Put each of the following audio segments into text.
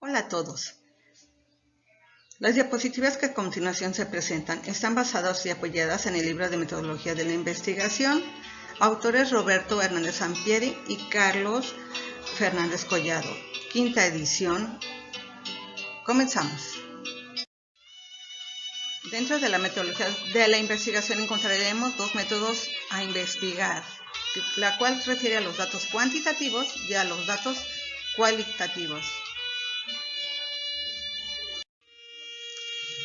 Hola a todos. Las diapositivas que a continuación se presentan están basadas y apoyadas en el libro de metodología de la investigación, autores Roberto Hernández Sampieri y Carlos Fernández Collado, quinta edición. Comenzamos. Dentro de la metodología de la investigación encontraremos dos métodos a investigar, la cual se refiere a los datos cuantitativos y a los datos cualitativos.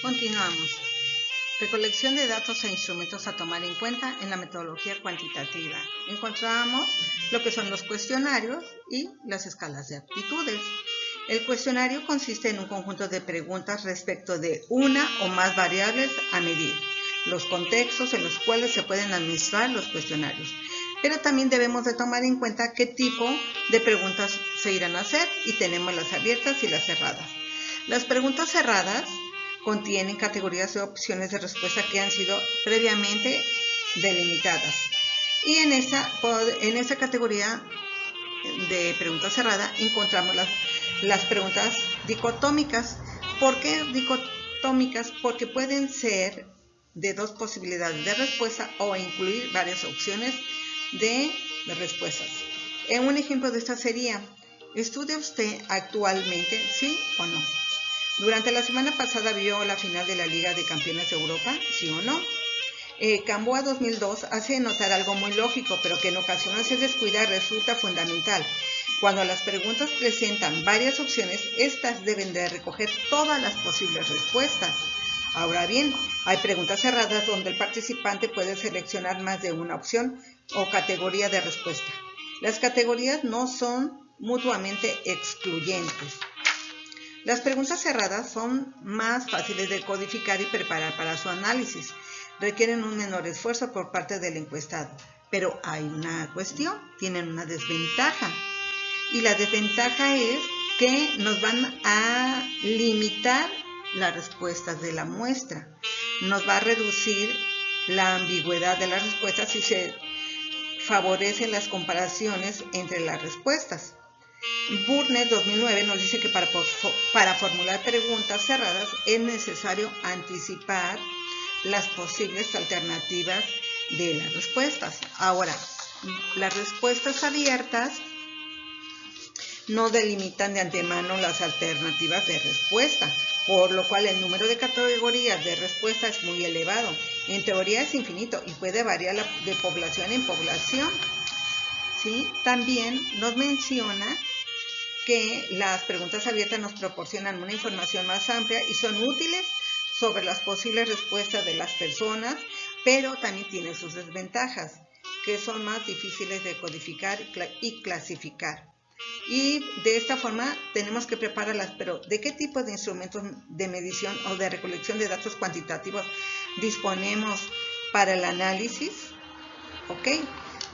Continuamos. Recolección de datos e instrumentos a tomar en cuenta en la metodología cuantitativa. Encontramos lo que son los cuestionarios y las escalas de aptitudes. El cuestionario consiste en un conjunto de preguntas respecto de una o más variables a medir, los contextos en los cuales se pueden administrar los cuestionarios. Pero también debemos de tomar en cuenta qué tipo de preguntas se irán a hacer y tenemos las abiertas y las cerradas. Las preguntas cerradas contienen categorías de opciones de respuesta que han sido previamente delimitadas. Y en esa categoría de pregunta cerrada encontramos las preguntas dicotómicas. ¿Por qué dicotómicas? Porque pueden ser de dos posibilidades de respuesta o incluir varias opciones de respuestas. Un ejemplo de esta sería: ¿estudia usted actualmente, sí o no? Durante la semana pasada vio la final de la Liga de Campeones de Europa, ¿sí o no? Gamboa 2002 hace notar algo muy lógico, pero que en ocasiones se descuida resulta fundamental. Cuando las preguntas presentan varias opciones, estas deben de recoger todas las posibles respuestas. Ahora bien, hay preguntas cerradas donde el participante puede seleccionar más de una opción o categoría de respuesta. Las categorías no son mutuamente excluyentes. Las preguntas cerradas son más fáciles de codificar y preparar para su análisis. Requieren un menor esfuerzo por parte del encuestado. Pero hay una cuestión, tienen una desventaja. Y la desventaja es que nos van a limitar las respuestas de la muestra. Nos va a reducir la ambigüedad de las respuestas y se favorecen las comparaciones entre las respuestas. Burnett 2009 nos dice que para formular preguntas cerradas es necesario anticipar las posibles alternativas de las respuestas. Ahora, las respuestas abiertas no delimitan de antemano las alternativas de respuesta, por lo cual el número de categorías de respuesta es muy elevado. En teoría es infinito y puede variar de población en población. ¿Sí? También nos menciona que las preguntas abiertas nos proporcionan una información más amplia y son útiles sobre las posibles respuestas de las personas, pero también tienen sus desventajas, que son más difíciles de codificar y clasificar. Y de esta forma tenemos que prepararlas, pero ¿de qué tipo de instrumentos de medición o de recolección de datos cuantitativos disponemos para el análisis? ¿Ok?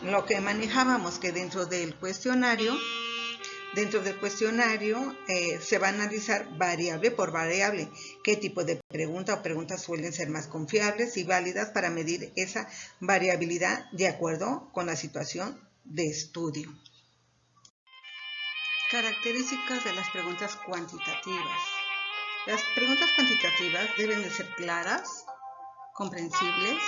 Lo que manejábamos que dentro del cuestionario se va a analizar variable por variable qué tipo de pregunta o preguntas suelen ser más confiables y válidas para medir esa variabilidad de acuerdo con la situación de estudio. Características de las preguntas cuantitativas. Las preguntas cuantitativas deben de ser claras, comprensibles,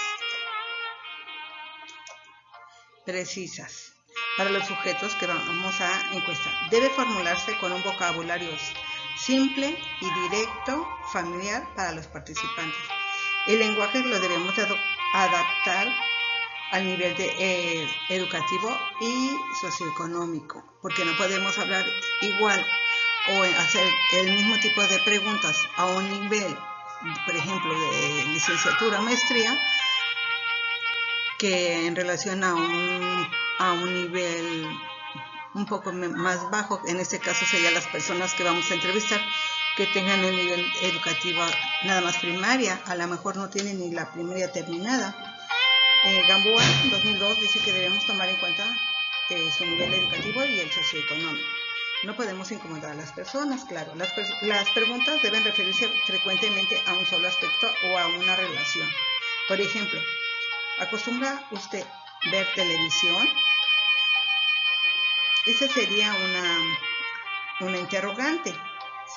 precisas para los sujetos que vamos a encuestar. Debe formularse con un vocabulario simple y directo, familiar para los participantes. El lenguaje lo debemos adaptar al nivel educativo y socioeconómico, porque no podemos hablar igual o hacer el mismo tipo de preguntas a un nivel, por ejemplo, de licenciatura o maestría, que en relación a un nivel un poco más bajo. En este caso serían las personas que vamos a entrevistar que tengan el nivel educativo nada más primaria, a lo mejor no tienen ni la primaria terminada. Gamboa 2002 dice que debemos tomar en cuenta su nivel educativo y el socioeconómico. No podemos incomodar a las personas, claro. Las preguntas deben referirse frecuentemente a un solo aspecto o a una relación. Por ejemplo, ¿acostumbra usted ver televisión? Esa sería una interrogante,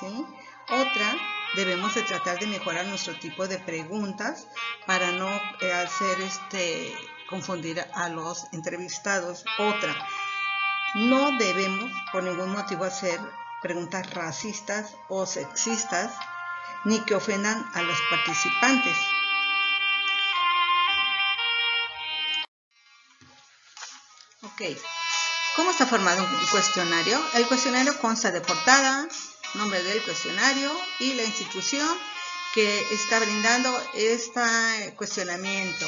¿sí? Otra, debemos de tratar de mejorar nuestro tipo de preguntas para no confundir a los entrevistados. Otra, no debemos por ningún motivo hacer preguntas racistas o sexistas ni que ofendan a los participantes. Ok, ¿cómo está formado un cuestionario? El cuestionario consta de portada, nombre del cuestionario y la institución que está brindando este cuestionamiento.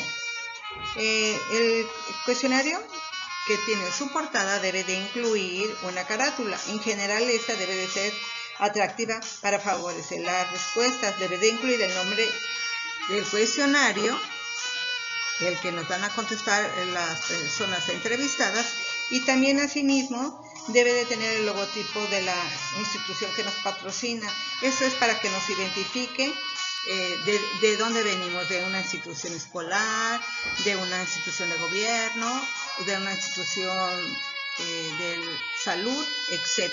El cuestionario que tiene su portada debe de incluir una carátula. En general, esta debe de ser atractiva para favorecer las respuestas. Debe de incluir el nombre del cuestionario, el que nos van a contestar las personas entrevistadas, y también asimismo debe de tener el logotipo de la institución que nos patrocina. Eso es para que nos identifique de dónde venimos, de una institución escolar, de una institución de gobierno, de una institución de salud, etc.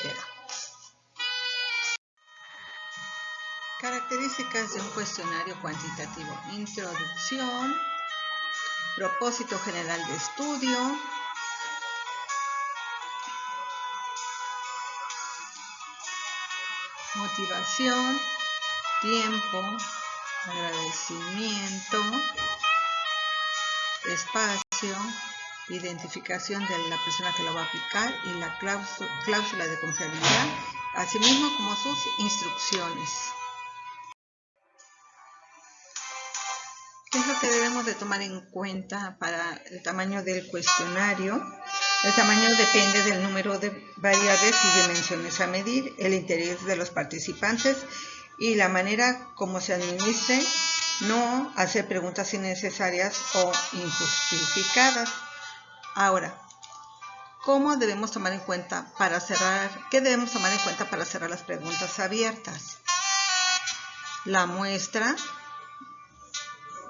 Características de un cuestionario cuantitativo: introducción, propósito general de estudio, motivación, tiempo, agradecimiento, espacio, identificación de la persona que lo va a aplicar y la cláusula de confiabilidad, asimismo como sus instrucciones. ¿Qué es lo que debemos de tomar en cuenta para el tamaño del cuestionario? El tamaño depende del número de variables y dimensiones a medir, el interés de los participantes y la manera como se administre. No hacer preguntas innecesarias o injustificadas. Ahora, ¿cómo debemos tomar en cuenta para cerrar? ¿Qué debemos tomar en cuenta para cerrar las preguntas abiertas? La muestra.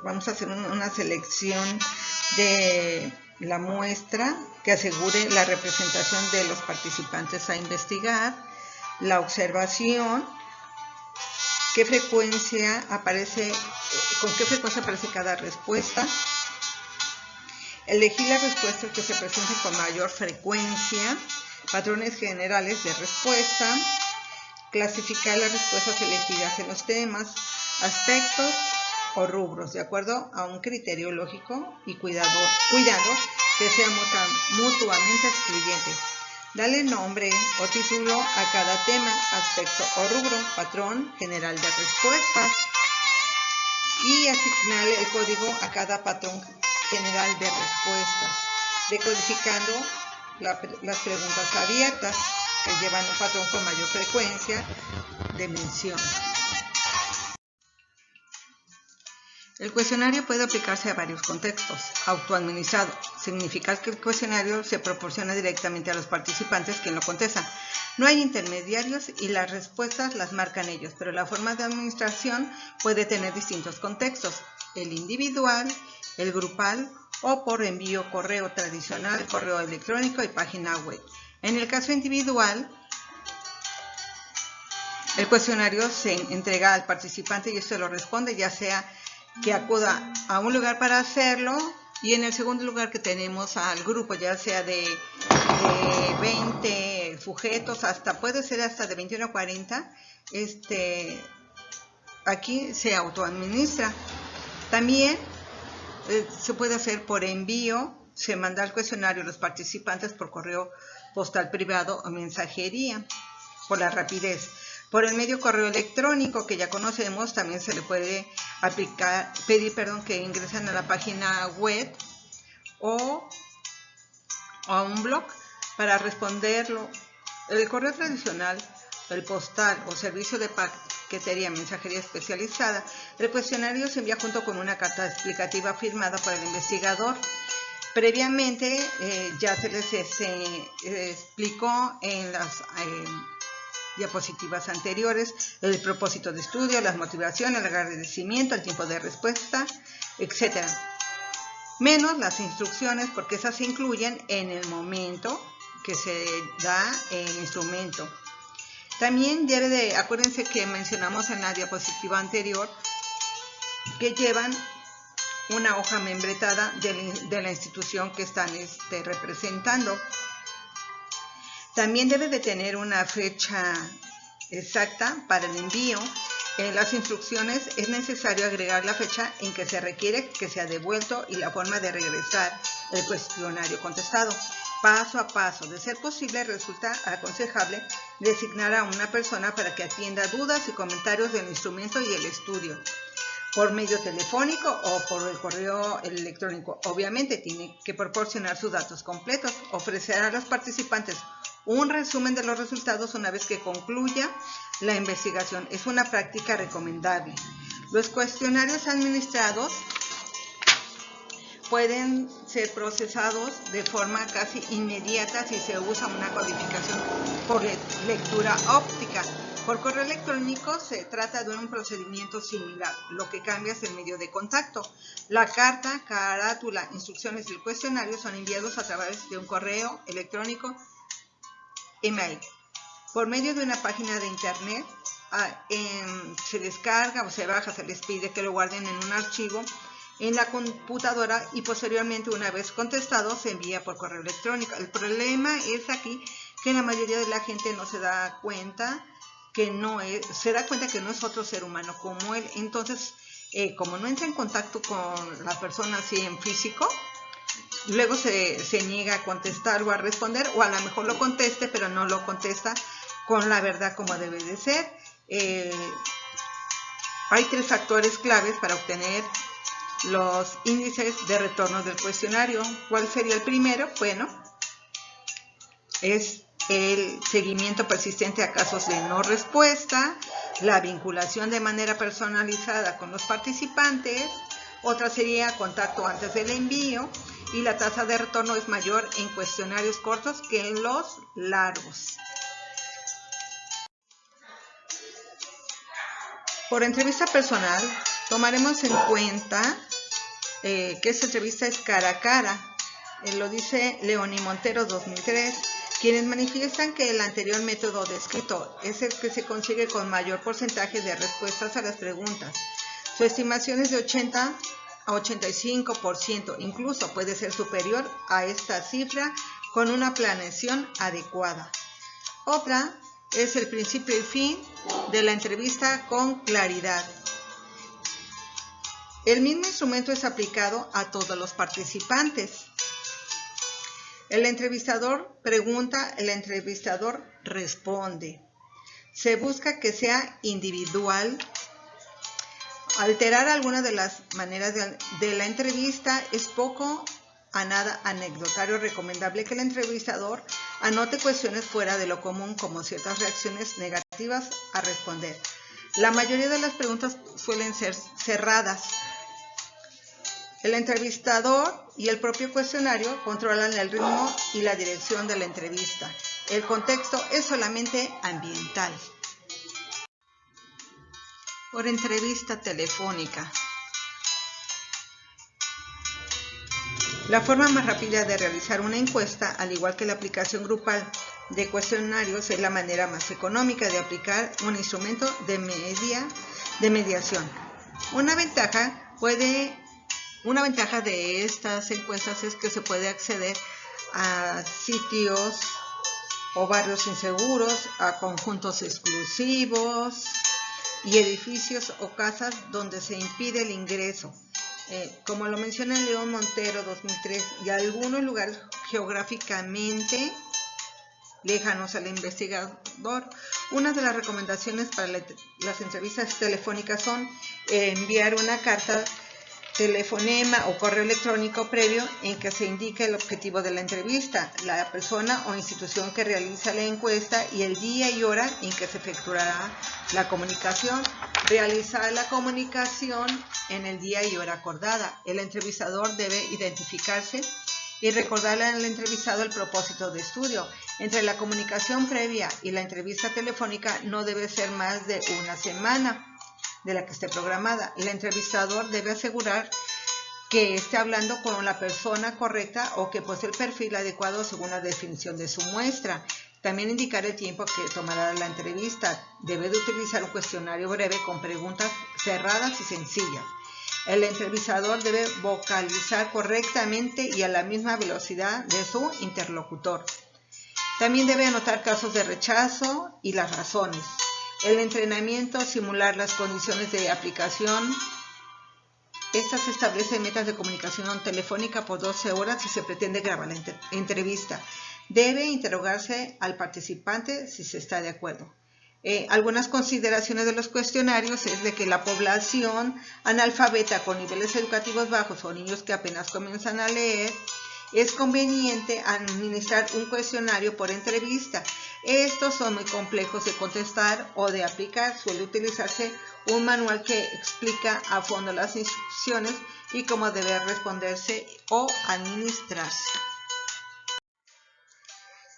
Vamos a hacer una selección de la muestra que asegure la representación de los participantes a investigar. La observación. ¿Qué frecuencia aparece? ¿Con qué frecuencia aparece cada respuesta? Elegir las respuestas que se presenten con mayor frecuencia. Patrones generales de respuesta. Clasificar las respuestas elegidas en los temas, aspectos o rubros, de acuerdo a un criterio lógico y cuidando que sea mutuamente excluyente. Dale nombre o título a cada tema, aspecto o rubro, patrón general de respuestas, y asignar el código a cada patrón general de respuestas, decodificando las preguntas abiertas que llevan un patrón con mayor frecuencia de mención. El cuestionario puede aplicarse a varios contextos. Autoadministrado significa que el cuestionario se proporciona directamente a los participantes quien lo contesta. No hay intermediarios y las respuestas las marcan ellos, pero la forma de administración puede tener distintos contextos: el individual, el grupal o por envío correo tradicional, correo electrónico y página web. En el caso individual, el cuestionario se entrega al participante y este lo responde, ya sea que acuda a un lugar para hacerlo, y en el segundo lugar que tenemos al grupo, ya sea de 20 sujetos, puede ser hasta de 21 a 40, aquí se autoadministra. También se puede hacer por envío, se manda el cuestionario a los participantes por correo postal privado o mensajería, por la rapidez. Por el medio correo electrónico que ya conocemos, también se le puede pedir que ingresen a la página web o a un blog para responderlo. El correo tradicional, el postal o servicio de paquetería, mensajería especializada, el cuestionario se envía junto con una carta explicativa firmada por el investigador. Previamente ya se les explicó en las diapositivas anteriores el propósito de estudio, las motivaciones, el agradecimiento, el tiempo de respuesta, etc. Menos las instrucciones, porque esas se incluyen en el momento que se da el instrumento. También acuérdense que mencionamos en la diapositiva anterior que llevan una hoja membretada de la institución que están representando. También debe de tener una fecha exacta para el envío. En las instrucciones es necesario agregar la fecha en que se requiere que sea devuelto y la forma de regresar el cuestionario contestado. Paso a paso, de ser posible, resulta aconsejable designar a una persona para que atienda dudas y comentarios del instrumento y el estudio, por medio telefónico o por el correo electrónico. Obviamente tiene que proporcionar sus datos completos, ofrecer a los participantes un resumen de los resultados una vez que concluya la investigación. Es una práctica recomendable. Los cuestionarios administrados pueden ser procesados de forma casi inmediata si se usa una codificación por lectura óptica. Por correo electrónico se trata de un procedimiento similar, lo que cambia es el medio de contacto. La carta, carátula, instrucciones y el cuestionario son enviados a través de un correo electrónico, email. Por medio de una página de internet se descarga o se baja, se les pide que lo guarden en un archivo en la computadora y posteriormente, una vez contestado, se envía por correo electrónico. El problema es aquí que la mayoría de la gente no se da cuenta que no es otro ser humano como él. Entonces, como no entra en contacto con la persona así en físico, luego se niega a contestar o a responder, o a lo mejor lo conteste, pero no lo contesta con la verdad como debe de ser. Hay 3 factores claves para obtener los índices de retorno del cuestionario. ¿Cuál sería el primero? Bueno, es el seguimiento persistente a casos de no respuesta, la vinculación de manera personalizada con los participantes, otra sería contacto antes del envío, y la tasa de retorno es mayor en cuestionarios cortos que en los largos. Por entrevista personal, tomaremos en cuenta que esta entrevista es cara a cara. Lo dice León y Montero 2003, quienes manifiestan que el anterior método descrito es el que se consigue con mayor porcentaje de respuestas a las preguntas. Su estimación es de 80 a 85%, incluso puede ser superior a esta cifra con una planeación adecuada. Otra es el principio y fin de la entrevista con claridad. El mismo instrumento es aplicado a todos los participantes. El entrevistador pregunta, el entrevistador responde. Se busca que sea individual. Alterar alguna de las maneras de la entrevista es poco a nada anecdotario. Recomendable que el entrevistador anote cuestiones fuera de lo común, como ciertas reacciones negativas a responder. La mayoría de las preguntas suelen ser cerradas. El entrevistador y el propio cuestionario controlan el ritmo y la dirección de la entrevista. El contexto es solamente ambiental. Por entrevista telefónica. La forma más rápida de realizar una encuesta, al igual que la aplicación grupal de cuestionarios, es la manera más económica de aplicar un instrumento de mediación. Una ventaja de estas encuestas es que se puede acceder a sitios o barrios inseguros, a conjuntos exclusivos y edificios o casas donde se impide el ingreso. Como lo menciona León Montero 2003, y algunos lugares geográficamente lejanos al investigador. Una de las recomendaciones para las entrevistas telefónicas son enviar una carta, telefonema o correo electrónico previo en que se indique el objetivo de la entrevista, la persona o institución que realiza la encuesta y el día y hora en que se efectuará la comunicación. Realizar la comunicación en el día y hora acordada. El entrevistador debe identificarse y recordarle al entrevistado el propósito de estudio. Entre la comunicación previa y la entrevista telefónica no debe ser más de una semana de la que esté programada. El entrevistador debe asegurar que esté hablando con la persona correcta o que posee el perfil adecuado según la definición de su muestra. También indicar el tiempo que tomará la entrevista. Debe de utilizar un cuestionario breve con preguntas cerradas y sencillas. El entrevistador debe vocalizar correctamente y a la misma velocidad de su interlocutor. También debe anotar casos de rechazo y las razones. El entrenamiento, simular las condiciones de aplicación. Estas establecen metas de comunicación telefónica por 12 horas y se pretende grabar la entrevista. Debe interrogarse al participante si se está de acuerdo. Algunas consideraciones de los cuestionarios es de que la población analfabeta con niveles educativos bajos o niños que apenas comienzan a leer, es conveniente administrar un cuestionario por entrevista. Estos son muy complejos de contestar o de aplicar. Suele utilizarse un manual que explica a fondo las instrucciones y cómo debe responderse o administrarse.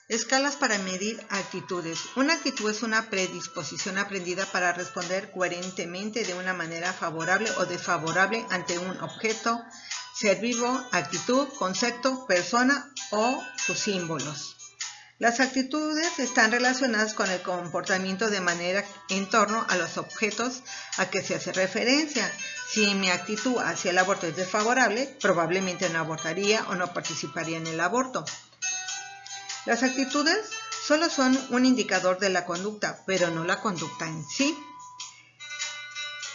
Escalas para medir actitudes. Una actitud es una predisposición aprendida para responder coherentemente de una manera favorable o desfavorable ante un objeto, ser vivo, actitud, concepto, persona o sus símbolos. Las actitudes están relacionadas con el comportamiento de manera en torno a los objetos a que se hace referencia. Si mi actitud hacia el aborto es desfavorable, probablemente no abortaría o no participaría en el aborto. Las actitudes solo son un indicador de la conducta, pero no la conducta en sí.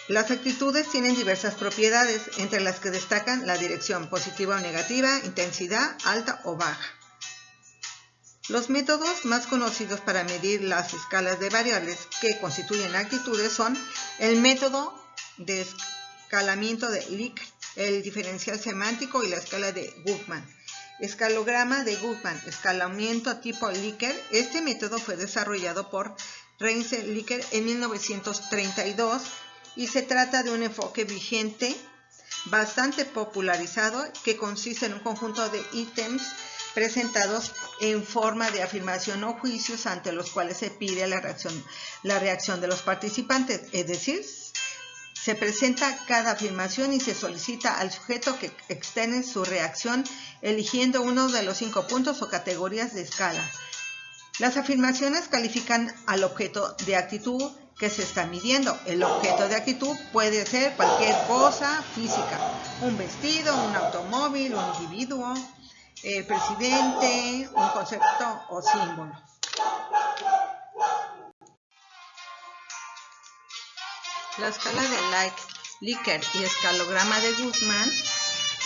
Las actitudes tienen diversas propiedades, entre las que destacan la dirección positiva o negativa, intensidad alta o baja. Los métodos más conocidos para medir las escalas de variables que constituyen actitudes son el método de escalamiento de Likert, el diferencial semántico y la escala de Guttman. Escalograma de Guttman, escalamiento tipo Likert. Este método fue desarrollado por Rensselaer Likert en 1932 y se trata de un enfoque vigente, bastante popularizado, que consiste en un conjunto de ítems presentados en forma de afirmación o juicios ante los cuales se pide la reacción de los participantes, es decir, se presenta cada afirmación y se solicita al sujeto que externe su reacción eligiendo uno de los 5 puntos o categorías de escala. Las afirmaciones califican al objeto de actitud que se está midiendo. El objeto de actitud puede ser cualquier cosa física, un vestido, un automóvil, un individuo, el presidente, un concepto o símbolo. La escala de Likert y escalograma de Guttman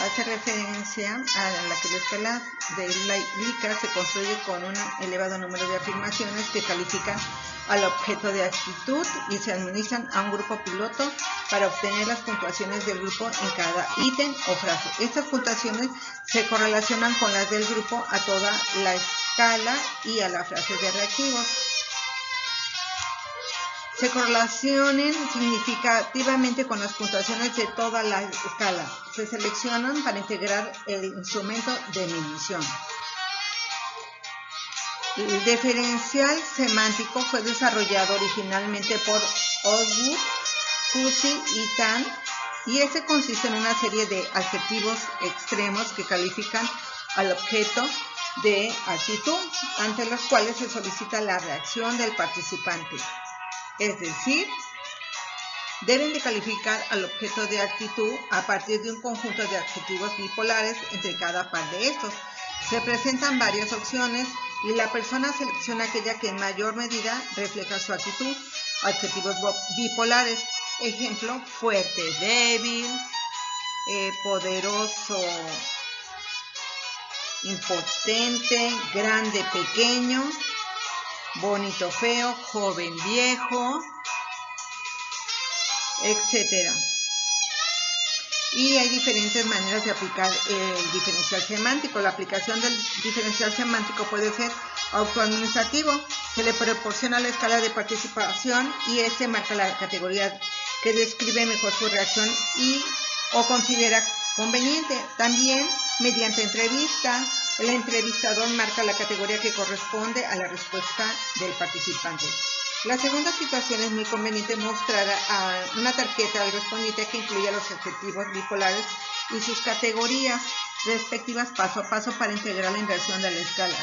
hace referencia a la que la escala de Likert se construye con un elevado número de afirmaciones que califican al objeto de actitud y se administran a un grupo piloto para obtener las puntuaciones del grupo en cada ítem o frase. Estas puntuaciones se correlacionan con las del grupo a toda la escala y a la frase de reactivos. Se correlacionen significativamente con las puntuaciones de toda la escala. Se seleccionan para integrar el instrumento de medición. El diferencial semántico fue desarrollado originalmente por Osgood, Hussey y Tan, y este consiste en una serie de adjetivos extremos que califican al objeto de actitud, ante los cuales se solicita la reacción del participante. Es decir, deben de calificar al objeto de actitud a partir de un conjunto de adjetivos bipolares entre cada par de estos. Se presentan varias opciones y la persona selecciona aquella que en mayor medida refleja su actitud. Adjetivos bipolares, ejemplo, fuerte, débil, poderoso, impotente, grande, pequeño, bonito, feo, joven, viejo, etc. Y hay diferentes maneras de aplicar el diferencial semántico. La aplicación del diferencial semántico puede ser autoadministrativo. Se le proporciona la escala de participación y este marca la categoría que describe mejor su reacción o considera conveniente. También, mediante entrevista, el entrevistador marca la categoría que corresponde a la respuesta del participante. La segunda situación es muy conveniente mostrar a una tarjeta al respondiente que incluya los adjetivos bipolares y sus categorías respectivas paso a paso para integrar la inversión de la escala.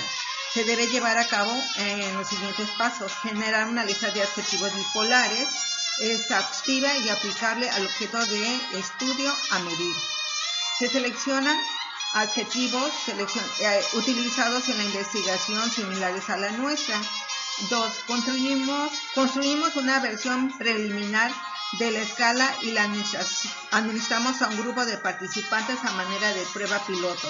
se debe llevar a cabo en los siguientes pasos: generar una lista de adjetivos bipolares, exhaustiva y aplicable al objeto de estudio a medir. Se seleccionan adjetivos utilizados en la investigación similares a la nuestra. 2. Construimos una versión preliminar de la escala y la administramos a un grupo de participantes a manera de prueba piloto.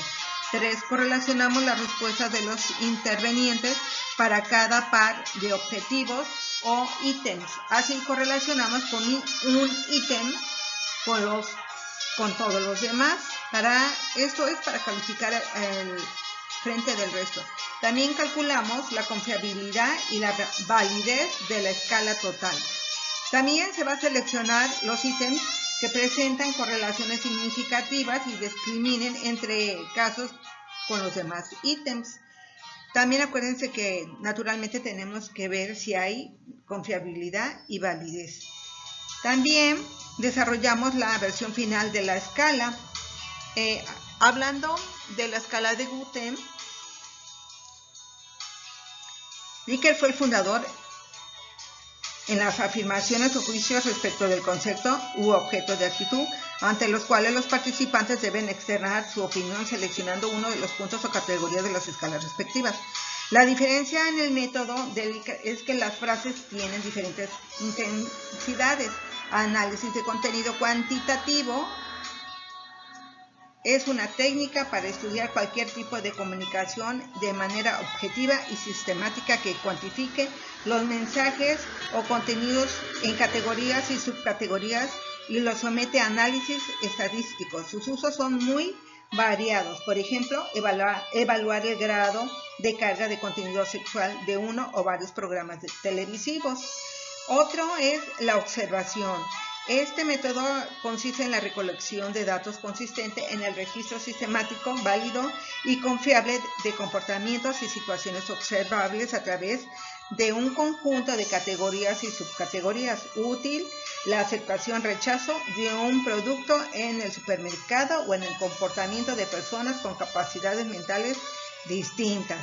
3. Correlacionamos las respuestas de los intervenientes para cada par de objetivos o ítems. Así correlacionamos con un ítem con todos los demás. Esto es para calificar el frente del resto. También calculamos la confiabilidad y la validez de la escala total. También se va a seleccionar los ítems que presentan correlaciones significativas y discriminen entre casos con los demás ítems. También acuérdense que naturalmente tenemos que ver si hay confiabilidad y validez. También desarrollamos la versión final de la escala. Hablando de la escala de Gautham, Likert fue el fundador en las afirmaciones o juicios respecto del concepto u objeto de actitud, ante los cuales los participantes deben externar su opinión seleccionando uno de los puntos o categorías de las escalas respectivas. La diferencia en el método de Likert es que las frases tienen diferentes intensidades. Análisis de contenido cuantitativo es una técnica para estudiar cualquier tipo de comunicación de manera objetiva y sistemática que cuantifique los mensajes o contenidos en categorías y subcategorías y los somete a análisis estadísticos. Sus usos son muy variados. Por ejemplo, evaluar el grado de carga de contenido sexual de uno o varios programas televisivos. Otro es la observación. Este método consiste en la recolección de datos consistente en el registro sistemático, válido y confiable de comportamientos y situaciones observables a través de un conjunto de categorías y subcategorías. Útil, la aceptación-rechazo de un producto en el supermercado o en el comportamiento de personas con capacidades mentales distintas.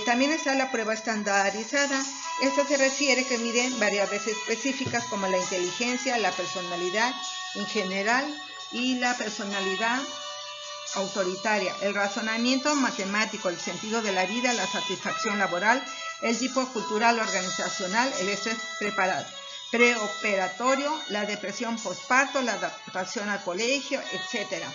También está la prueba estandarizada. Esto se refiere que miden variables específicas como la inteligencia, la personalidad en general y la personalidad autoritaria, el razonamiento matemático, el sentido de la vida, la satisfacción laboral, el tipo cultural organizacional, el estrés preoperatorio, la depresión postparto, la adaptación al colegio, etc.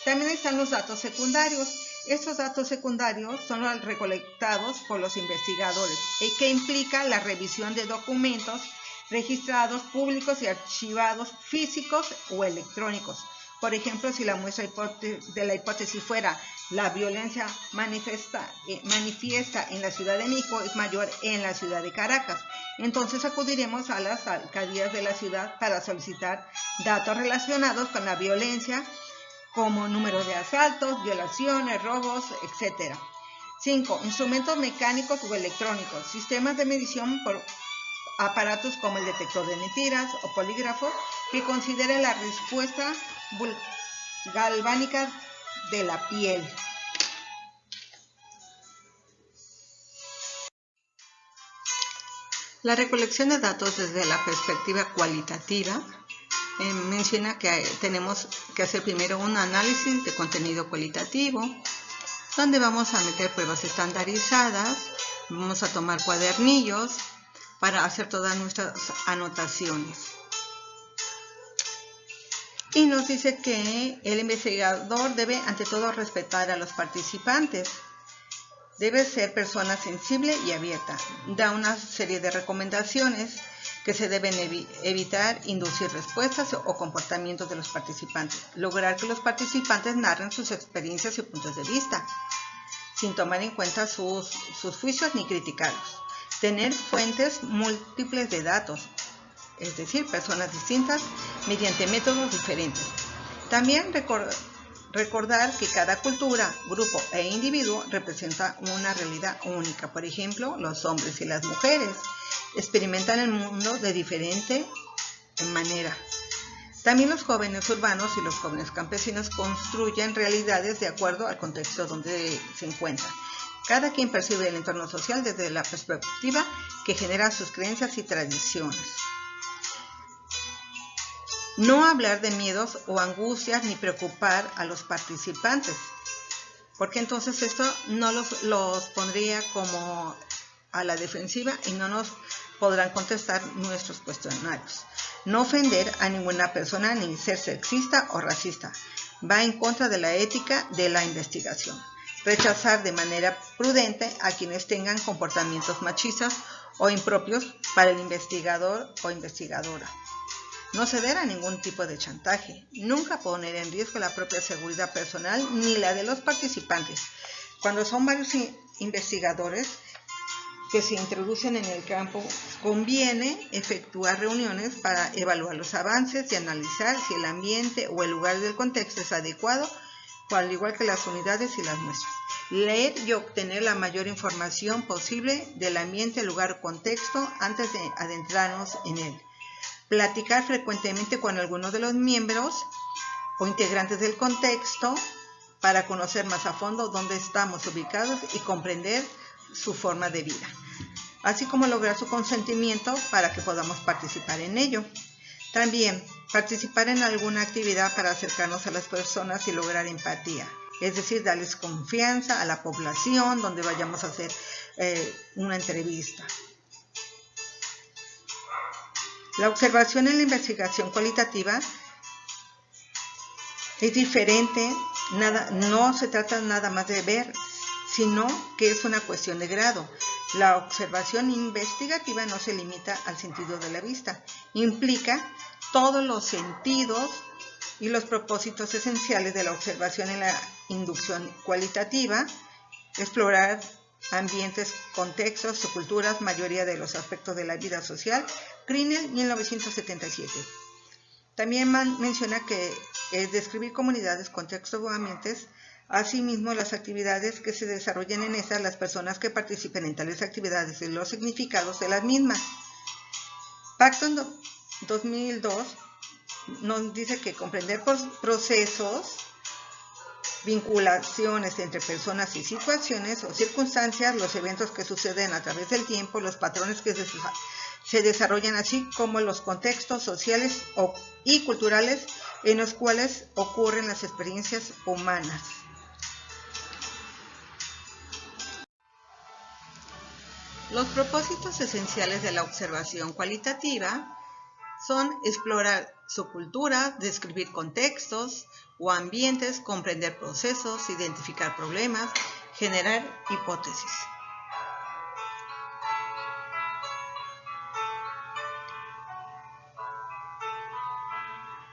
También están los datos secundarios. Estos datos secundarios son los recolectados por los investigadores, que implica la revisión de documentos registrados, públicos y archivados físicos o electrónicos. Por ejemplo, si la muestra de la hipótesis fuera la violencia manifiesta en la Ciudad de México es mayor en la ciudad de Caracas, entonces acudiremos a las alcaldías de la ciudad para solicitar datos relacionados con la violencia, como número de asaltos, violaciones, robos, etc. 5. Instrumentos mecánicos o electrónicos. Sistemas de medición por aparatos como el detector de mentiras o polígrafo que consideren la respuesta galvánica de la piel. La recolección de datos desde la perspectiva cualitativa menciona que tenemos que hacer primero un análisis de contenido cualitativo, donde vamos a meter pruebas estandarizadas, vamos a tomar cuadernillos para hacer todas nuestras anotaciones. Y nos dice que el investigador debe ante todo respetar a los participantes. Debe ser persona sensible y abierta. Da una serie de recomendaciones que se deben evitar inducir respuestas o comportamientos de los participantes. Lograr que los participantes narren sus experiencias y puntos de vista, sin tomar en cuenta sus juicios ni criticarlos. Tener fuentes múltiples de datos, es decir, personas distintas mediante métodos diferentes. También recordar que cada cultura, grupo e individuo representa una realidad única. Por ejemplo, los hombres y las mujeres experimentan el mundo de diferente manera. También los jóvenes urbanos y los jóvenes campesinos construyen realidades de acuerdo al contexto donde se encuentran. Cada quien percibe el entorno social desde la perspectiva que genera sus creencias y tradiciones. No hablar de miedos o angustias ni preocupar a los participantes, porque entonces esto no los pondría como a la defensiva y no nos podrán contestar nuestros cuestionarios. No ofender a ninguna persona ni ser sexista o racista. Va en contra de la ética de la investigación. Rechazar de manera prudente a quienes tengan comportamientos machistas o impropios para el investigador o investigadora. No ceder a ningún tipo de chantaje. Nunca poner en riesgo la propia seguridad personal ni la de los participantes. Cuando son varios investigadores que se introducen en el campo, conviene efectuar reuniones para evaluar los avances y analizar si el ambiente o el lugar del contexto es adecuado, al igual que las unidades y las muestras. Leer y obtener la mayor información posible del ambiente, lugar o contexto antes de adentrarnos en él. Platicar frecuentemente con alguno de los miembros o integrantes del contexto para conocer más a fondo dónde estamos ubicados y comprender su forma de vida, así como lograr su consentimiento para que podamos participar en ello. También participar en alguna actividad para acercarnos a las personas y lograr empatía, es decir, darles confianza a la población donde vayamos a hacer una entrevista. La observación en la investigación cualitativa es diferente, no se trata nada más de ver, sino que es una cuestión de grado. La observación investigativa no se limita al sentido de la vista, implica todos los sentidos y los propósitos esenciales de la observación en la inducción cualitativa, explorar ambientes, contextos o culturas, mayoría de los aspectos de la vida social. Grinnell, 1977. También menciona que es describir comunidades, contextos o ambientes, asimismo las actividades que se desarrollan en estas, las personas que participen en tales actividades y los significados de las mismas. Paxton 2002 nos dice que comprender procesos, vinculaciones entre personas y situaciones o circunstancias, los eventos que suceden a través del tiempo, los patrones que se desarrollan, así como los contextos sociales y culturales en los cuales ocurren las experiencias humanas. Los propósitos esenciales de la observación cualitativa son explorar su cultura, describir contextos o ambientes, comprender procesos, identificar problemas, generar hipótesis.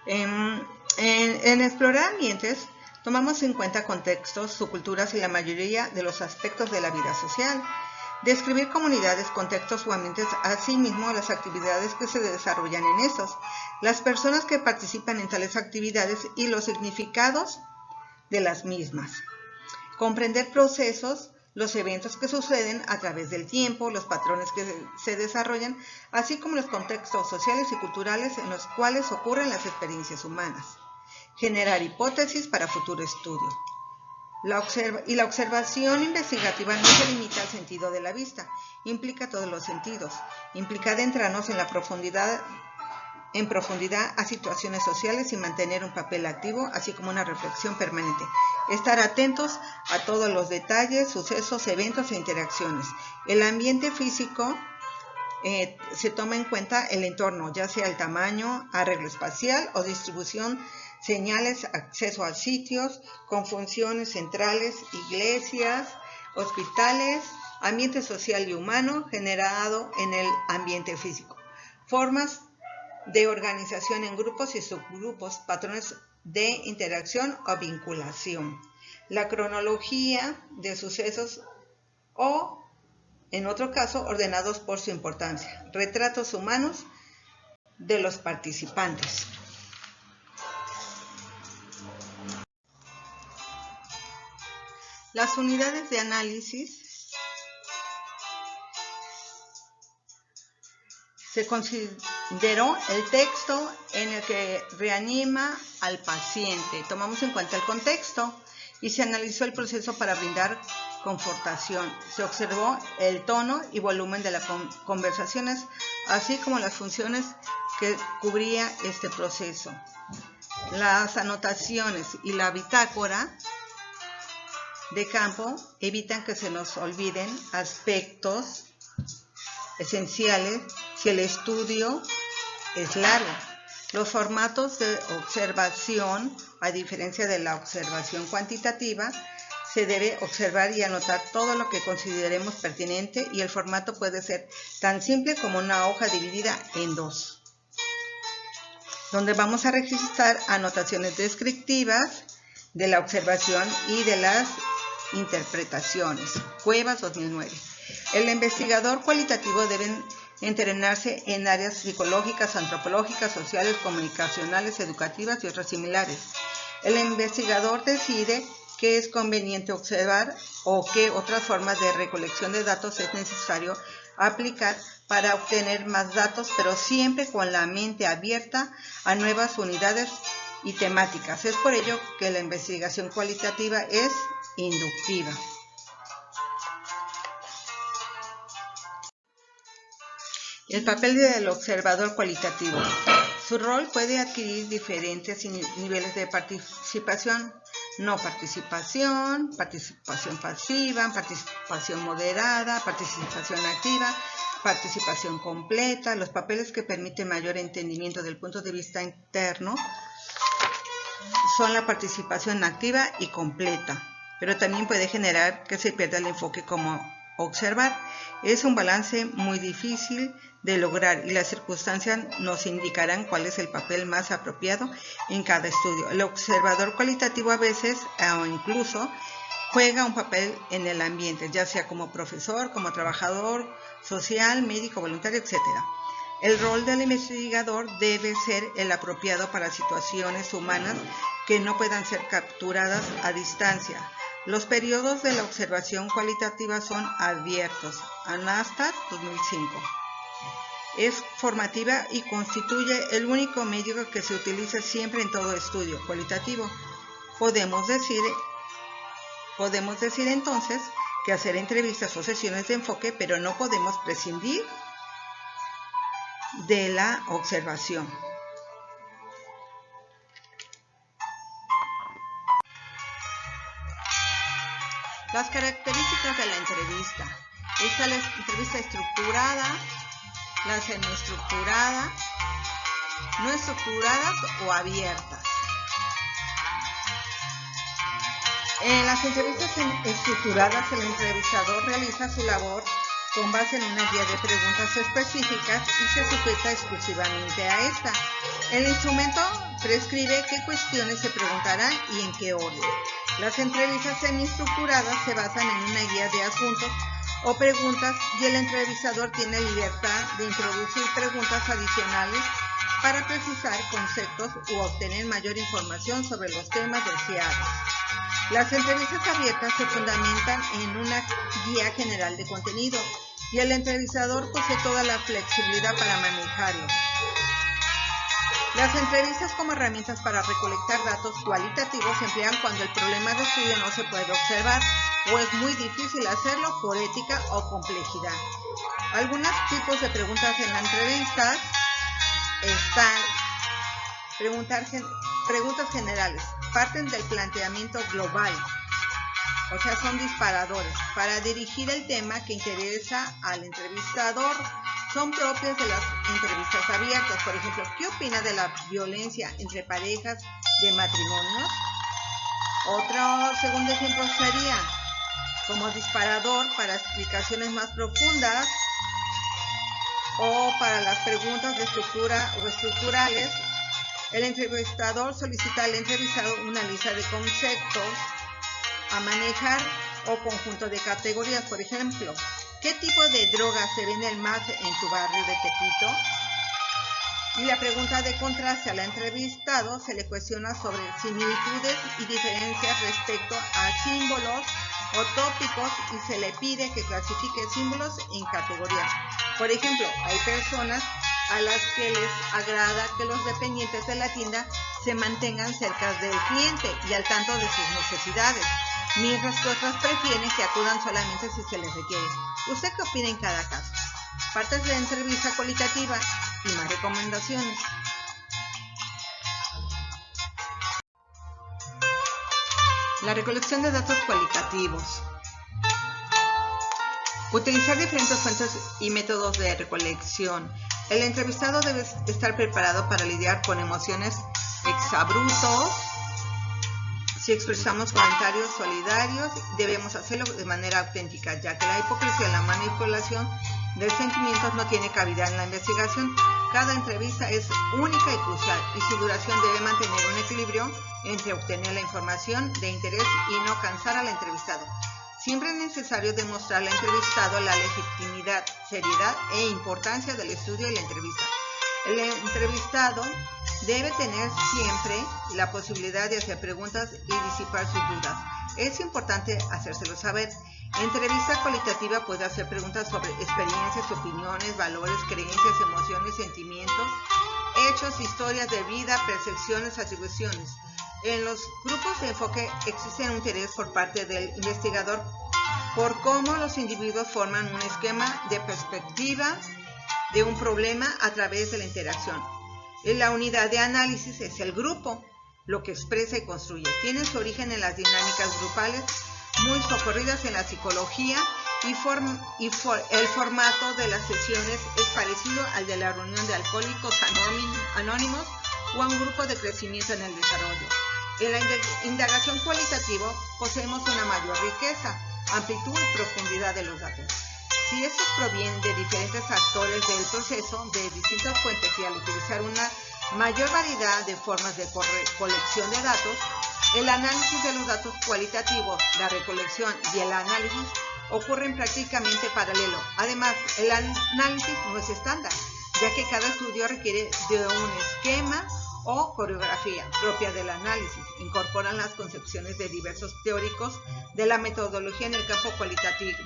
En explorar ambientes, tomamos en cuenta contextos, subculturas y la mayoría de los aspectos de la vida social. Describir comunidades, contextos o ambientes, asimismo las actividades que se desarrollan en estos, las personas que participan en tales actividades y los significados de las mismas. Comprender procesos, los eventos que suceden a través del tiempo, los patrones que se desarrollan, así como los contextos sociales y culturales en los cuales ocurren las experiencias humanas. Generar hipótesis para futuro estudio. La observación investigativa no se limita al sentido de la vista, implica todos los sentidos, implica adentrarnos en profundidad a situaciones sociales y mantener un papel activo, así como una reflexión permanente. Estar atentos a todos los detalles, sucesos, eventos e interacciones. El ambiente físico se toma en cuenta el entorno, ya sea el tamaño, arreglo espacial o distribución, señales, acceso a sitios con funciones centrales, iglesias, hospitales, ambiente social y humano generado en el ambiente físico. Formas de organización en grupos y subgrupos, patrones de interacción o vinculación. La cronología de sucesos o, en otro caso, ordenados por su importancia. Retratos humanos de los participantes. Las unidades de análisis se consideró el texto en el que reanima al paciente. Tomamos en cuenta el contexto y se analizó el proceso para brindar confortación. Se observó el tono y volumen de las conversaciones, así como las funciones que cubría este proceso. Las anotaciones y la bitácora de campo evitan que se nos olviden aspectos esenciales si el estudio es largo. Los formatos de observación, a diferencia de la observación cuantitativa, se debe observar y anotar todo lo que consideremos pertinente y el formato puede ser tan simple como una hoja dividida en dos, donde vamos a registrar anotaciones descriptivas de la observación y de las interpretaciones. Cuevas 2009. El investigador cualitativo debe entrenarse en áreas psicológicas, antropológicas, sociales, comunicacionales, educativas y otras similares. El investigador decide qué es conveniente observar o qué otras formas de recolección de datos es necesario aplicar para obtener más datos, pero siempre con la mente abierta a nuevas unidades y temáticas. Es por ello que la investigación cualitativa es inductiva. El papel del observador cualitativo. Su rol puede adquirir diferentes niveles de participación: no participación, participación pasiva, participación moderada, participación activa, participación completa. Los papeles que permiten mayor entendimiento del punto de vista interno son la participación activa y completa, pero también puede generar que se pierda el enfoque como observar. Es un balance muy difícil de lograr y las circunstancias nos indicarán cuál es el papel más apropiado en cada estudio. El observador cualitativo a veces o incluso juega un papel en el ambiente, ya sea como profesor, como trabajador social, médico, voluntario, etc. El rol del investigador debe ser el apropiado para situaciones humanas que no puedan ser capturadas a distancia. Los periodos de la observación cualitativa son abiertos. Anastat, 2005. Es formativa y constituye el único medio que se utiliza siempre en todo estudio cualitativo. Podemos decir entonces que hacer entrevistas o sesiones de enfoque, pero no podemos prescindir de la observación. Las características de la entrevista. Está la entrevista estructurada, la semiestructurada, no estructuradas o abiertas. En las entrevistas estructuradas, el entrevistador realiza su labor con base en una guía de preguntas específicas y se sujeta exclusivamente a esta. El instrumento prescribe qué cuestiones se preguntarán y en qué orden. Las entrevistas semiestructuradas se basan en una guía de asuntos o preguntas y el entrevistador tiene libertad de introducir preguntas adicionales para precisar conceptos u obtener mayor información sobre los temas deseados. Las entrevistas abiertas se fundamentan en una guía general de contenido y el entrevistador posee toda la flexibilidad para manejarlo. Las entrevistas como herramientas para recolectar datos cualitativos se emplean cuando el problema de estudio no se puede observar o es muy difícil hacerlo por ética o complejidad. Algunos tipos de preguntas en la entrevista están preguntas generales, parten del planteamiento global, o sea, son disparadores para dirigir el tema que interesa al entrevistador. Son propias de las entrevistas abiertas. Por ejemplo, ¿qué opina de la violencia entre parejas de matrimonios? Otro segundo ejemplo sería como disparador para explicaciones más profundas o para las preguntas de estructura o estructurales. El entrevistador solicita al entrevistado una lista de conceptos a manejar o conjunto de categorías. Por ejemplo, ¿qué tipo de drogas se vende más en tu barrio de Tepito? Y la pregunta de contraste al entrevistado se le cuestiona sobre similitudes y diferencias respecto a símbolos o tópicos y se le pide que clasifique símbolos en categorías. Por ejemplo, hay personas a las que les agrada que los dependientes de la tienda se mantengan cerca del cliente y al tanto de sus necesidades, mientras que otras prefieren que acudan solamente si se les requiere. ¿Usted qué opina en cada caso? Partes de la entrevista cualitativa y más recomendaciones. La recolección de datos cualitativos. Utilizar diferentes fuentes y métodos de recolección. El entrevistado debe estar preparado para lidiar con emociones exabruptos. Si expresamos comentarios solidarios, debemos hacerlo de manera auténtica, ya que la hipocresía y la manipulación de sentimientos no tiene cabida en la investigación. Cada entrevista es única y crucial, y su duración debe mantener un equilibrio entre obtener la información de interés y no cansar al entrevistado. Siempre es necesario demostrar al entrevistado la legitimidad, seriedad e importancia del estudio y la entrevista. El entrevistado debe tener siempre la posibilidad de hacer preguntas y disipar sus dudas. Es importante hacérselo saber. Entrevista cualitativa puede hacer preguntas sobre experiencias, opiniones, valores, creencias, emociones, sentimientos, hechos, historias de vida, percepciones, atribuciones. En los grupos de enfoque existe un interés por parte del investigador por cómo los individuos forman un esquema de perspectiva de un problema a través de la interacción. La unidad de análisis es el grupo, lo que expresa y construye. Tiene su origen en las dinámicas grupales muy socorridas en la psicología y el formato de las sesiones es parecido al de la reunión de alcohólicos anónimos o a un grupo de crecimiento en el desarrollo. En la indagación cualitativa poseemos una mayor riqueza, amplitud y profundidad de los datos. Si estos provienen de diferentes actores del proceso, de distintas fuentes, y al utilizar una mayor variedad de formas de colección de datos, el análisis de los datos cualitativos, la recolección y el análisis ocurren prácticamente paralelo. Además, el análisis no es estándar, ya que cada estudio requiere de un esquema o coreografía propia del análisis. Incorporan las concepciones de diversos teóricos de la metodología en el campo cualitativo.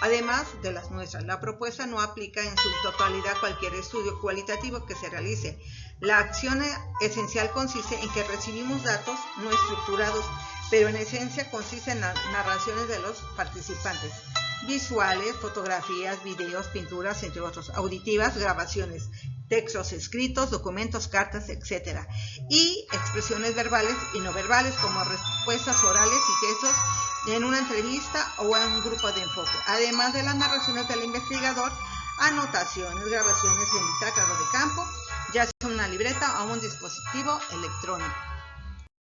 Además de las muestras, la propuesta no aplica en su totalidad cualquier estudio cualitativo que se realice. La acción esencial consiste en que recibimos datos no estructurados, pero en esencia consiste en las narraciones de los participantes, visuales, fotografías, videos, pinturas, entre otros, auditivas, grabaciones, textos escritos, documentos, cartas, etc. Y expresiones verbales y no verbales como respuestas orales y gestos en una entrevista o en un grupo de enfoque. Además de las narraciones del investigador, anotaciones, grabaciones en bitácora de campo, ya sea una libreta o un dispositivo electrónico.